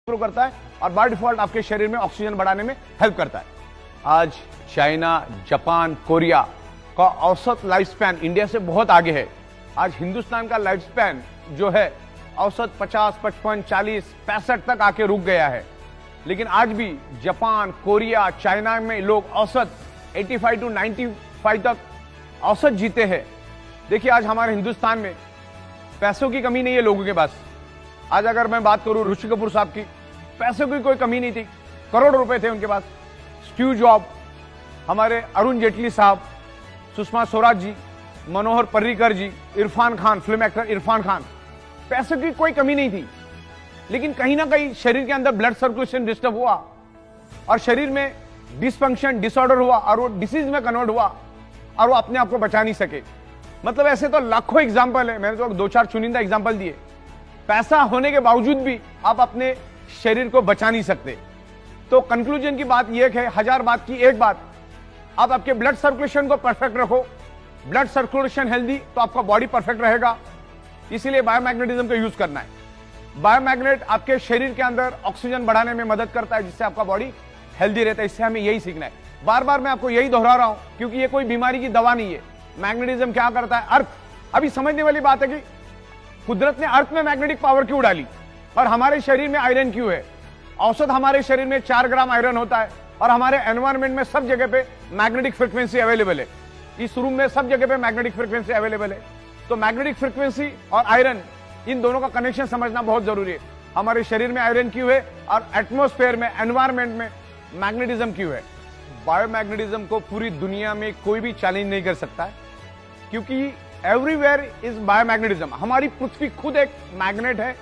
Improve करता है और बाय डिफॉल्ट आपके शरीर में ऑक्सीजन बढ़ाने में हेल्प करता है। आज चाइना, जापान, कोरिया का औसत लाइफ स्पैन इंडिया से बहुत आगे है। आज हिंदुस्तान का लाइफ स्पैन जो है औसत 50, 55, 40, 65 तक आके रुक गया है। लेकिन आज भी जापान, कोरिया, चाइना में लोग औसत 85 to 95 तक औसत जीते हैं। देखिए आज हमारे हिंदुस्तान में पैसों की कमी नहीं है लोगों के पास। आज अगर मैं बात करूं ऋषि कपूर साहब की, पैसों की कोई कमी नहीं थी, करोड़ों रुपए थे उनके पास। स्टीव जॉब, हमारे अरुण जेटली साहब, सुषमा स्वराज जी, मनोहर पर्रिकर जी, इरफान खान, फिल्म एक्टर इरफान खान, पैसों की कोई कमी नहीं थी। लेकिन कहीं ना कहीं शरीर के अंदर ब्लड सर्कुलेशन डिस्टर्ब हुआ और शरीर में डिसफंक्शन, डिसऑर्डर हुआ और वो डिसीज में कन्वर्ट हुआ और वो अपने आप को बचा नहीं सके। मतलब ऐसे तो लाखों एग्जाम्पल है, मैंने तो 2-4 चुनिंदा एग्जाम्पल दिए। पैसा होने के बावजूद भी आप अपने शरीर को बचा नहीं सकते। तो कंक्लूजन की बात यह है, 1000 बात की एक बात, आप आपके ब्लड सर्कुलेशन को परफेक्ट रखो। ब्लड सर्कुलेशन हेल्दी तो आपका बॉडी परफेक्ट रहेगा। इसीलिए बायोमैग्नेटिज्म का यूज करना है। बायोमैग्नेट आपके शरीर के अंदर ऑक्सीजन बढ़ाने में मदद करता है, जिससे आपका बॉडी हेल्दी रहता है। इससे हमें यही सीखना है। बार बार मैं आपको यही दोहरा रहा हूं क्योंकि ये कोई बीमारी की दवा नहीं है। मैग्नेटिज्म क्या करता है? अर्थ, अभी समझने वाली बात है कि कुदरत ने अर्थ में मैग्नेटिक पावर क्यों डाली और हमारे शरीर में आयरन क्यों है। औसत हमारे शरीर में 4 ग्राम आयरन होता है और हमारे एनवायरमेंट में सब जगह पे मैग्नेटिक फ्रीक्वेंसी अवेलेबल है। इस रूम में सब जगह पे मैग्नेटिक फ्रीक्वेंसी अवेलेबल है। तो मैग्नेटिक फ्रीक्वेंसी और आयरन, इन दोनों का कनेक्शन समझना बहुत जरूरी है। हमारे शरीर में आयरन क्यों है और एटमोस्फेयर में, एनवायरमेंट में मैग्नेटिज्म क्यों है। बायोमैग्नेटिज्म को पूरी दुनिया में कोई भी चैलेंज नहीं कर सकता है क्योंकि एवरीवेयर इज बायोमैग्नेटिज्म। हमारी पृथ्वी खुद एक मैग्नेट है,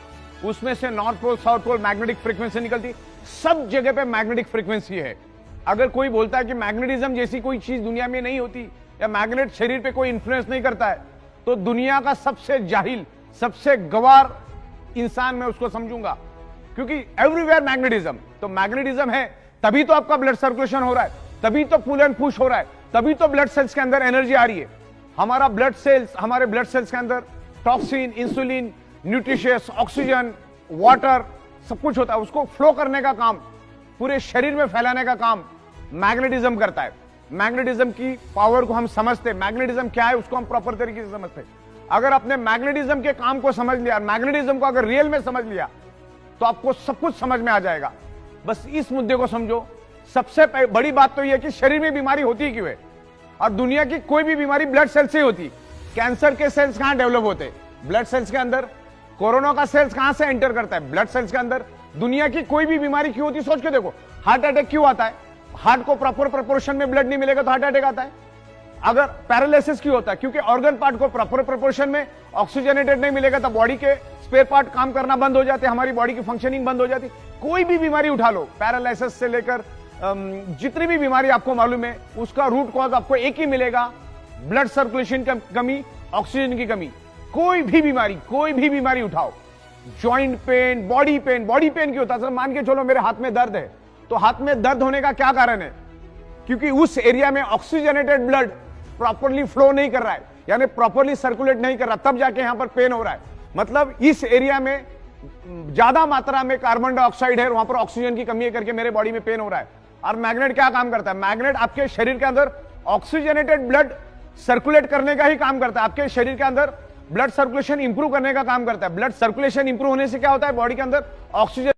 उसमें से north pole, south pole magnetic frequency निकलती, सब जगह पे मैग्नेटिक फ्रीक्वेंसी है। अगर कोई बोलता है कि मैग्नेटिज्म जैसी कोई चीज दुनिया में नहीं होती या मैग्नेट शरीर पे कोई इंफ्लुएंस नहीं करता है, तो दुनिया का सबसे जाहिल, सबसे गवार इंसान मैं उसको समझूंगा। क्योंकि एवरीवेयर मैग्नेटिज्म, तो मैग्नेटिज्म है तभी तो आपका ब्लड सर्कुलेशन हो रहा है, तभी तो पुल एंड पुश हो रहा है, तभी तो ब्लड सेल्स के अंदर एनर्जी आ रही है। हमारे ब्लड सेल्स के अंदर toxin, insulin, nutritious, oxygen, water सब कुछ होता है। उसको फ्लो करने का काम, पूरे शरीर में फैलाने का काम मैग्नेटिज्म करता है। मैग्नेटिज्म की पावर को हम समझते, मैग्नेटिज्म क्या है उसको हम प्रॉपर तरीके से समझते। अगर आपने मैग्नेटिज्म के काम को समझ लिया, मैग्नेटिज्म को अगर रियल में समझ लिया, तो आपको सब कुछ समझ में आ जाएगा। बस इस मुद्दे को समझो। सबसे बड़ी बात तो यह है कि शरीर में बीमारी होती क्यों है, और दुनिया की कोई भी बीमारी ब्लड सेल से होती। कैंसर के सेल्स कहां डेवलप होते? ब्लड सेल्स के अंदर। कोरोना का सेल्स कहां से एंटर करता है? ब्लड सेल्स के अंदर। दुनिया की कोई भी बीमारी क्यों होती? सोच के देखो। हार्ट अटैक क्यों आता है? हार्ट को प्रॉपर प्रोपोर्शन में ब्लड नहीं मिलेगा तो हार्ट अटैक आता है। अगर पैरालिसिस क्यों होता है? क्योंकि ऑर्गन पार्ट को प्रॉपर प्रोपोर्शन में ऑक्सीजनेटेड नहीं मिलेगा तो बॉडी के स्पेयर पार्ट काम करना बंद हो जाते हैं, हमारी बॉडी की फंक्शनिंग बंद हो जाती। कोई भी बीमारी उठा लो, पैरालिसिस से लेकर जितनी भी बीमारी आपको मालूम है, उसका रूट कॉज आपको एक ही मिलेगा, ब्लड सर्कुलेशन की कमी, ऑक्सीजन की कमी। कोई भी बीमारी उठाओ, जॉइंट पेन, बॉडी पेन क्यों होता है? मान के चलो मेरे हाथ में दर्द है, तो हाथ में दर्द होने का क्या कारण है? क्योंकि उस एरिया में ऑक्सीजनेटेड ब्लड प्रॉपरली फ्लो नहीं कर रहा है, यानी प्रॉपरली सर्कुलेट नहीं कर रहा, तब जाके यहां पर पेन हो रहा है। मतलब इस एरिया में ज्यादा मात्रा में कार्बन डाइऑक्साइड है, वहां पर ऑक्सीजन की कमी है करके मेरे बॉडी में पेन हो रहा है। और मैग्नेट क्या काम करता है? मैग्नेट आपके शरीर के अंदर ऑक्सीजनेटेड ब्लड सर्कुलेट करने का ही काम करता है। आपके शरीर के अंदर ब्लड सर्कुलेशन इंप्रूव करने का काम करता है। ब्लड सर्कुलेशन इंप्रूव होने से क्या होता है? बॉडी के अंदर ऑक्सीजन